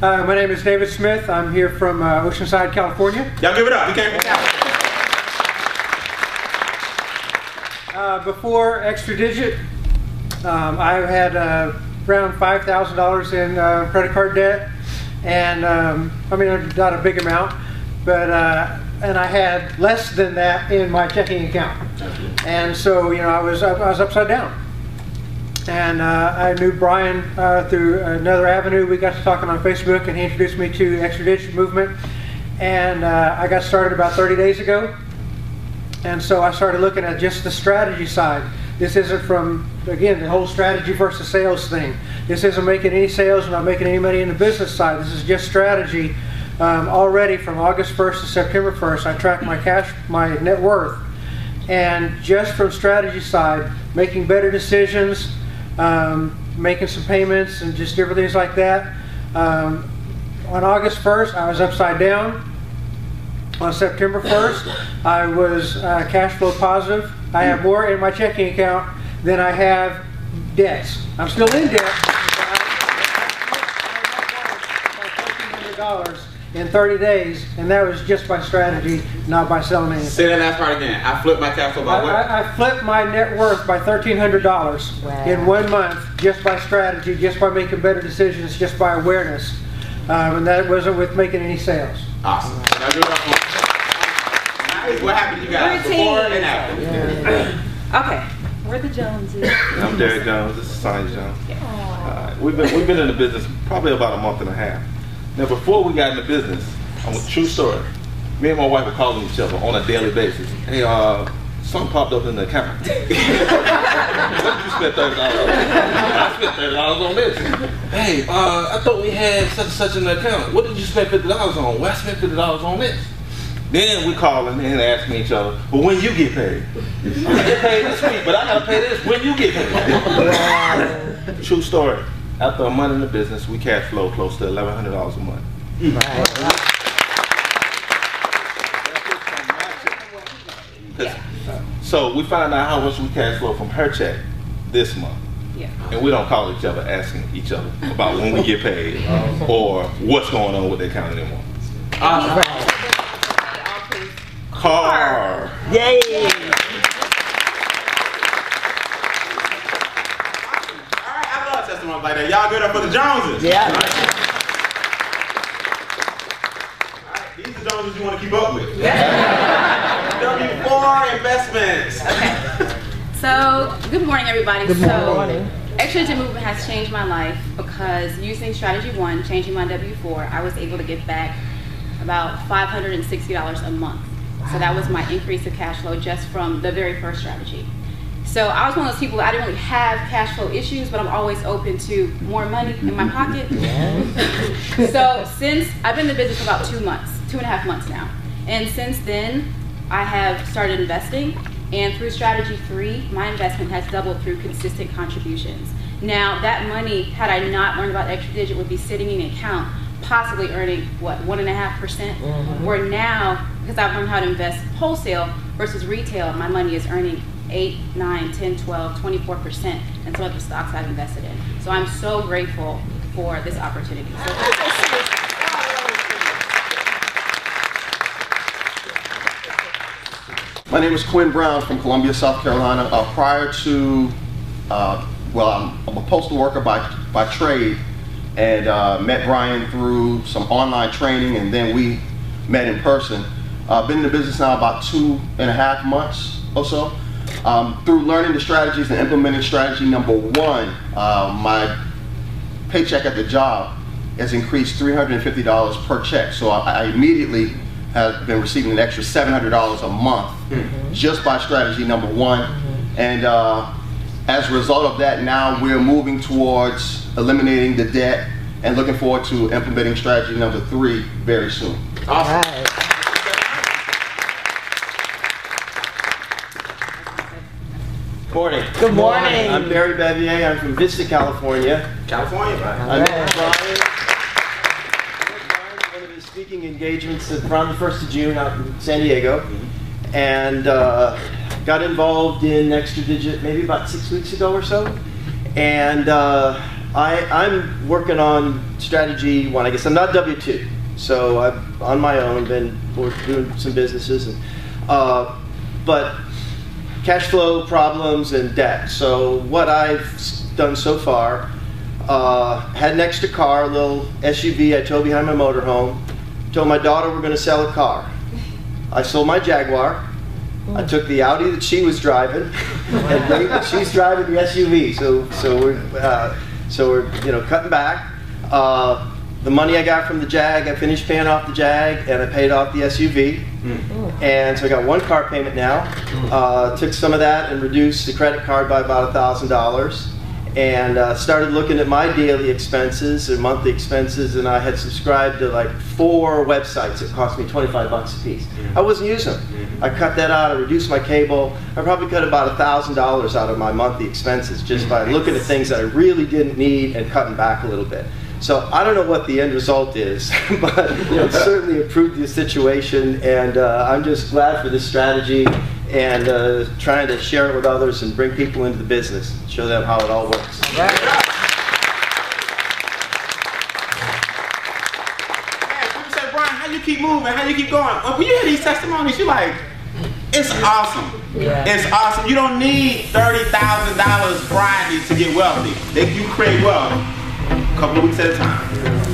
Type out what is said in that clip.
My name is David Smith. I'm here from Oceanside, California. Y'all give it up. He came from California. Before Extra Digit, I had around $5,000 in credit card debt, and I mean, not a big amount, but and I had less than that in my checking account, and so I was upside down. And I knew Brian through another avenue. We got to talking on Facebook, and he introduced me to the Extra Digit movement, and I got started about 30 days ago. And so I started looking at just the strategy side. This isn't from, again, the whole strategy versus sales thing. This isn't making any sales, I'm not making any money in the business side. This is just strategy. Already from August 1st to September 1st, I track my cash, my net worth. And just from strategy side, making better decisions, making some payments and just different things like that. On August 1st, I was upside down. On September 1st, I was cash flow positive. I have more in my checking account than I have debts. I'm still in debt. $1,400 in 30 days, and that was just by strategy, not by selling anything. Say that last part again. I flipped my cash flow by what? I flipped my net worth by $1,300 in 1 month, just by strategy, just by making better decisions, just by awareness. And that wasn't with making any sales. Awesome. What happened to you guys before and after? Okay, we're the Joneses. I'm Derek Jones. This is Sonny Jones. We've been in the business probably about a month and a half. Now, before we got in the business, true story. Me and my wife were calling each other on a daily basis. Hey, something popped up in the account. What did you spend $30 on? I spent $30 on this. Hey, I thought we had such and such in the account. What did you spend $50 on? Well, I spent $50 on this. Then we calling and asking each other, well, when you get paid? I get paid this week, but I gotta pay this when you get paid. True story. After a month in the business, we cash flow close to $1,100 a month. So we find out how much we cash flow from her check this month. And we don't call each other asking each other about when we get paid or what's going on with the account anymore. Awesome. Car. Yay! Alright, I love testimonies like that. Y'all good up for the Joneses? Yeah. Alright, these are the Joneses you want to keep up with. W4 investments. Okay. So, good morning, everybody. Good morning. Extra Digit Movement has changed my life because using Strategy 1, changing my W4, I was able to get back about $560 a month. So that was my increase of cash flow just from the very first strategy. So I was one of those people, I didn't really have cash flow issues, but I'm always open to more money in my pocket. So since I've been in the business for about 2 months, 2.5 months now. And since then, I have started investing. And through Strategy 3, my investment has doubled through consistent contributions. Now that money, had I not learned about Extra Digit, would be sitting in an account, possibly earning, what, 1.5%? Where now, because I've learned how to invest wholesale versus retail, my money is earning 8, 9, 10, 12, 24% in some of the stocks I've invested in. So I'm so grateful for this opportunity. My name is Quinn Brown from Columbia, South Carolina. Prior to, well, I'm a postal worker by trade, and met Brian through some online training, and then we met in person. Been in the business now about 2.5 months or so. Through learning the strategies and implementing strategy number 1, my paycheck at the job has increased $350 per check. So I immediately have been receiving an extra $700 a month just by strategy number 1. And as a result of that, now we're moving towards eliminating the debt and looking forward to implementing strategy number 3 very soon. Awesome. Morning. Good morning. I'm Barry Bevier. I'm from Vista, California. California, right? I met Brian. One of his speaking engagements around the 1st of June out in San Diego, and got involved in Extra Digit maybe about 6 weeks ago or so, and I'm working on strategy one. I guess I'm not W-2, so I'm on my own, been doing some businesses, and, but cash flow problems and debt. So what I've done so far, had an extra car, a little SUV I towed behind my motorhome. Told my daughter we're going to sell a car. I sold my Jaguar. I took the Audi that she was driving, and she's driving the SUV. So we're cutting back. The money I got from the Jag, I finished paying off the Jag, and I paid off the SUV. And so I got one car payment now. Took some of that and reduced the credit card by about $1,000. And started looking at my daily expenses and monthly expenses, and I had subscribed to like 4 websites that cost me 25 bucks a piece. I wasn't using them. I cut that out, I reduced my cable. I probably cut about $1,000 out of my monthly expenses just by looking at things that I really didn't need and cutting back a little bit. So I don't know what the end result is, but it certainly improved the situation, and I'm just glad for this strategy and trying to share it with others and bring people into the business, show them how it all works. Man, people say, Brian, how you keep moving? How you keep going? When you hear these testimonies, you're like, it's awesome. It's awesome. You don't need $30,000 Friday to get wealthy. You create wealth a couple of weeks at a time.